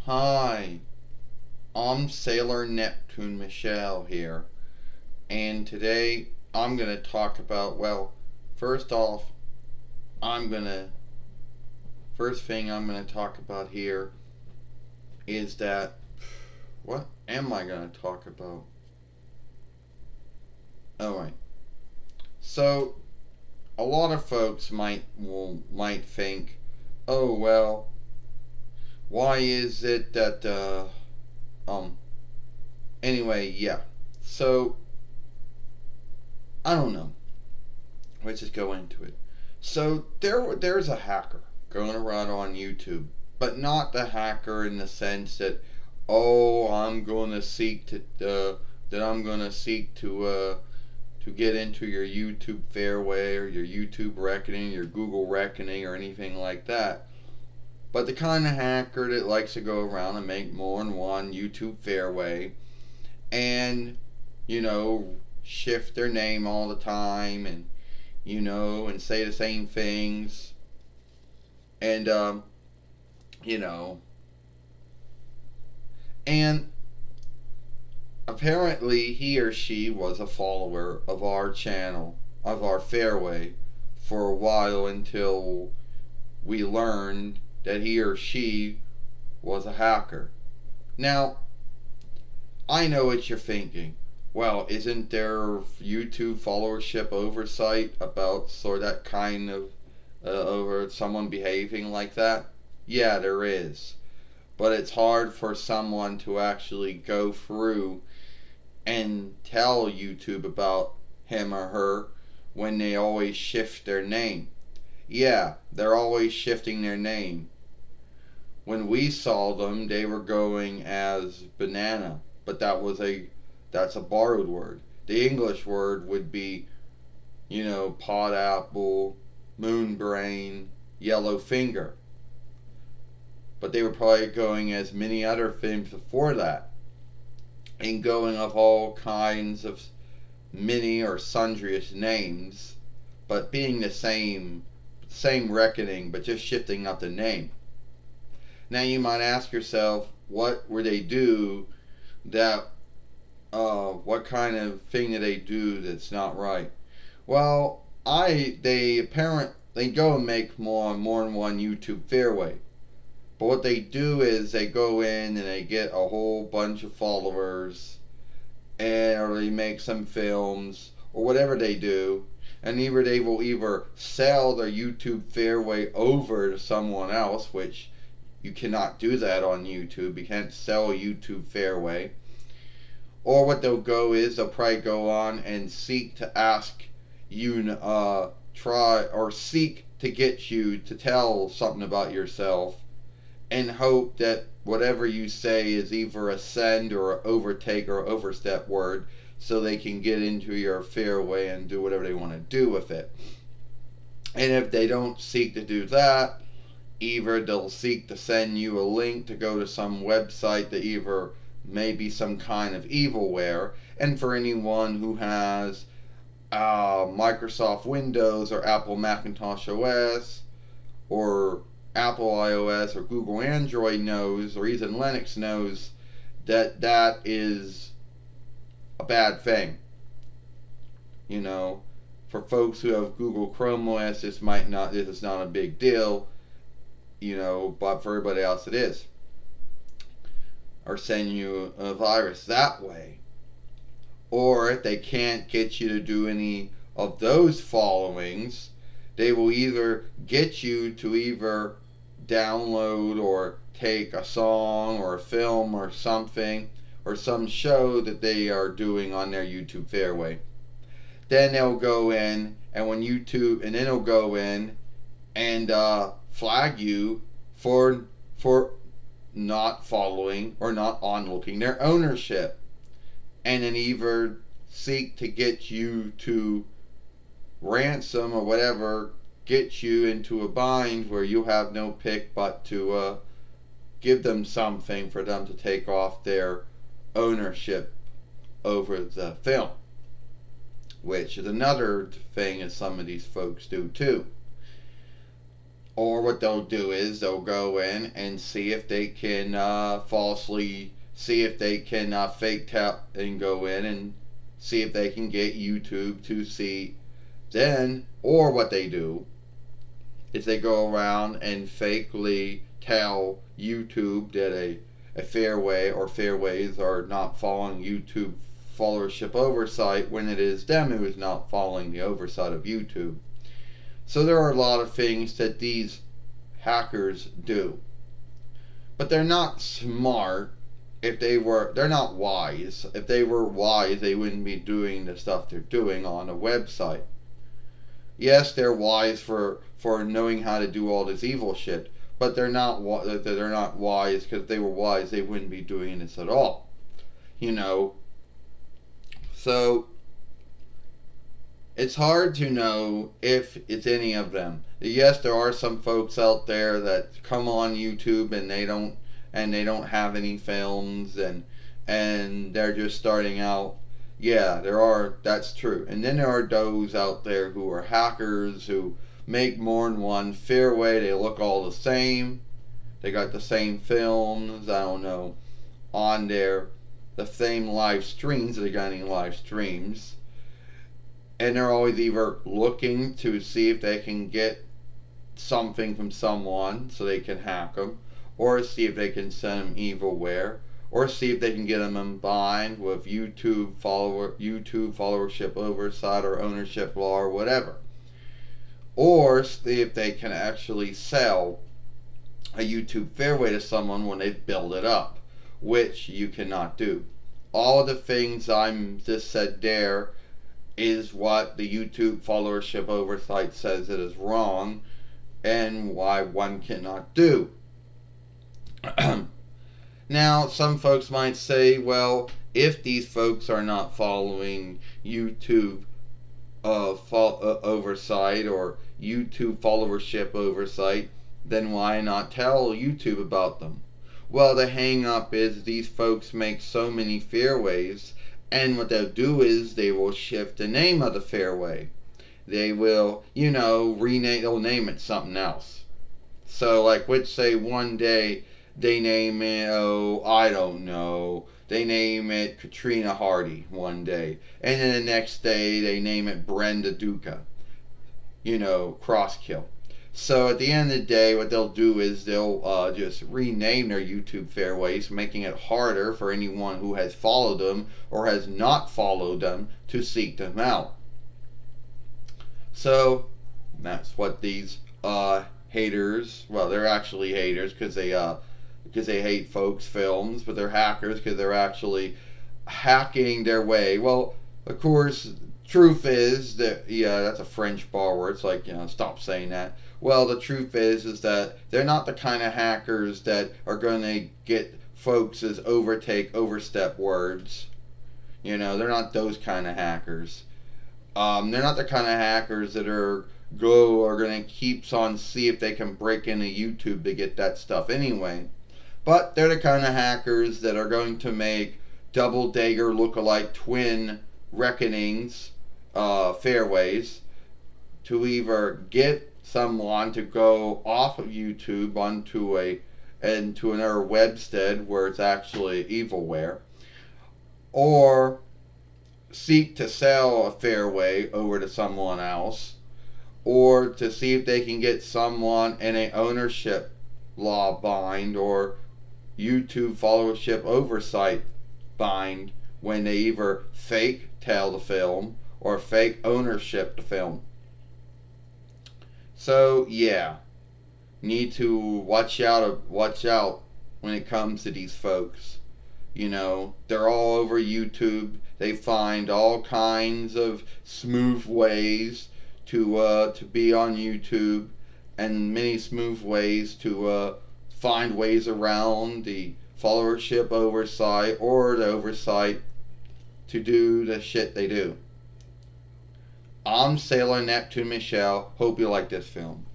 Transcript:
Hi, I'm Sailor Neptune Michelle here, and today I'm going to talk about, first off, I'm going to, first thing I'm going to talk about here is that, what am I going to talk about? Alright, so a lot of folks might think, oh why is it that, um, anyway, yeah, so, I don't know. Let's just go into it. So there's a hacker going around on YouTube, but not the hacker in the sense that, oh, I'm going to seek to to get into your YouTube fairway or your YouTube reckoning, your Google reckoning, or anything like that. But the kind of hacker that likes to go around and make more than one YouTube fairway and, you know, shift their name all the time and and say the same things, and you know, and apparently he or she was a follower of our channel, of our fairway, for a while until we learned that he or she was a hacker. Now, I know what you're thinking. Well, isn't there YouTube followership oversight about sort of that kind of over someone behaving like that? Yeah, there is. But it's hard for someone to actually go through and tell YouTube about him or her when they always shift their name. Yeah, they're always shifting their name. When we saw them, they were going as banana, but that's a borrowed word. The English word would be, pot apple, moon brain, yellow finger. But they were probably going as many other things before that, and going of all kinds of many or sundriest names, but being the same reckoning, but just shifting up the name. Now you might ask yourself, what would they do that what kind of thing do they do that's not right? Well, they go and make more than one YouTube fairway. But what they do is they go in and they get a whole bunch of followers, and or they make some films or whatever they do, and either they will either sell their YouTube fairway over to someone else, which you cannot do that on YouTube. You can't sell a YouTube fairway. Or what they'll go is they'll probably go on and seek to ask you try or seek to get you to tell something about yourself, and hope that whatever you say is either a send or an overtake or overstep word, so they can get into your fairway and do whatever they want to do with it. And if they don't seek to do that, either they'll seek to send you a link to go to some website that either may be some kind of evilware. And for anyone who has Microsoft Windows or Apple Macintosh OS or Apple iOS or Google Android knows, or even Linux knows, that is a bad thing. For folks who have Google Chrome OS, this is not a big deal, but for everybody else it is. Or send you a virus that way. Or if they can't get you to do any of those followings, they will either get you to either download or take a song or a film or something, or some show that they are doing on their YouTube fairway. Then they'll go in, and then they'll go in and flag you for not following or not onlooking their ownership, and then either seek to get you to ransom or whatever, get you into a bind where you have no pick but to give them something for them to take off their ownership over the film, which is another thing that some of these folks do too. Or what they'll do is they'll go in and see if they can see if they can fake tap and go in and see if they can get YouTube to see then. Or what they do is they go around and fakely tell YouTube that a fairway or fairways are not following YouTube followership oversight when it is them who is not following the oversight of YouTube. So there are a lot of things that these hackers do. But they're not smart. They're not wise. If they were wise, they wouldn't be doing the stuff they're doing on a website. Yes, they're wise for knowing how to do all this evil shit, but they're not wise, because if they were wise, they wouldn't be doing this at all. You know, so it's hard to know if it's any of them. Yes, there are some folks out there that come on YouTube and they don't have any films, and they're just starting out. Yeah, that's true. And then there are those out there who are hackers who make more than one fairway. They look all the same. They got the same films, I don't know, on there, the same live streams. They got any live streams, and they're always either looking to see if they can get something from someone so they can hack them, or see if they can send them evilware, or see if they can get them combined with YouTube followership oversight or ownership law or whatever, or see if they can actually sell a YouTube fairway to someone when they build it up, which you cannot do. All of the things I'm just said there is what the YouTube followership oversight says it is wrong, and why one cannot do. Now, some folks might say, well, if these folks are not following YouTube oversight or YouTube followership oversight, then why not tell YouTube about them? Well, the hang up is these folks make so many fairways, and what they'll do is they will shift the name of the fairway. They will, they'll name it something else. So, like, let's say one day they name it, I don't know, they name it Katrina Hardy one day, and then the next day they name it Brenda Duca, Crosskill. So at the end of the day, what they'll do is they'll just rename their YouTube fairways, making it harder for anyone who has followed them or has not followed them to seek them out. So that's what these haters, well, they're actually haters because they hate folks' films, but they're hackers because they're actually hacking their way. Well, of course, truth is that, yeah, that's a French bar word. It's like, stop saying that. Well, the truth is that they're not the kind of hackers that are going to get folks' overstep words. They're not those kind of hackers. They're not the kind of hackers that are going to keep on see if they can break into YouTube to get that stuff anyway. But they're the kind of hackers that are going to make double dagger lookalike twin reckonings, fairways, to either get someone to go off of YouTube onto another webstead where it's actually evilware, or seek to sell a fairway over to someone else, or to see if they can get someone in a ownership law bind or YouTube followership oversight bind when they either fake tell the film or fake ownership the film. So yeah, need to watch out when it comes to these folks. They're all over YouTube. They find all kinds of smooth ways to be on YouTube, and many smooth ways to find ways around the followership oversight or the oversight to do the shit they do. I'm Sailor Neptune Michelle. Hope you like this film.